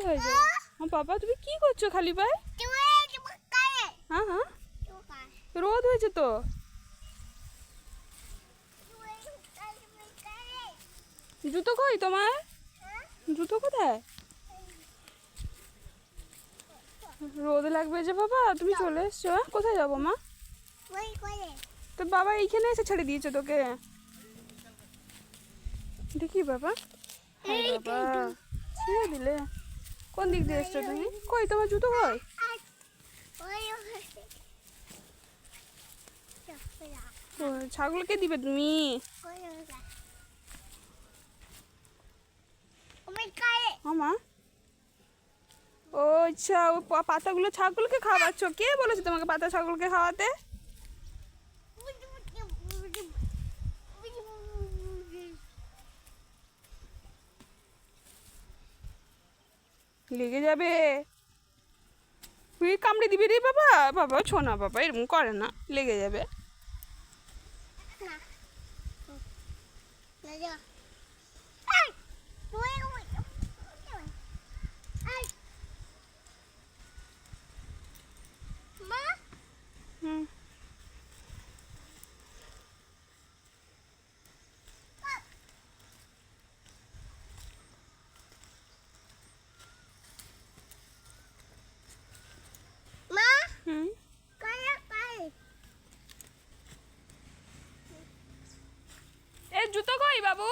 হয়েছে? বাবা তুমি কি করছো খালি পায়ে? হ্যাঁ হ্যাঁ, রোদ হয়েছে তো। জুতো কই তোমার? জুতো কোথায়? রোদ লাগবে যে বাবা, তুমি চলে এসছো। কোথায় যাবো মা? তো বাবা এইখানে এসে ছেড়ে দিয়েছে তোকে। দেখি বাবা, হায় বাবা, ছেড়ে দিলে। কোন দিক দিয়ে এসছো তুমি? কই তোমার জুতো কই? ও, ছাগলকে দিবে তুমি? মা, ও আচ্ছা, ও পাতাগুলো ছাগলকে খাওয়াচ্ছ। কে বলেছে তোমাকে পাতা ছাগলকে খাওয়াতে? লেগে যাবে, তুই কামড়ে দিবি রে বাবা। বাবা ছোনা বাবা এরকম করে না, লেগে যাবে। হুম, হুম। এ জুতো কই বাবু?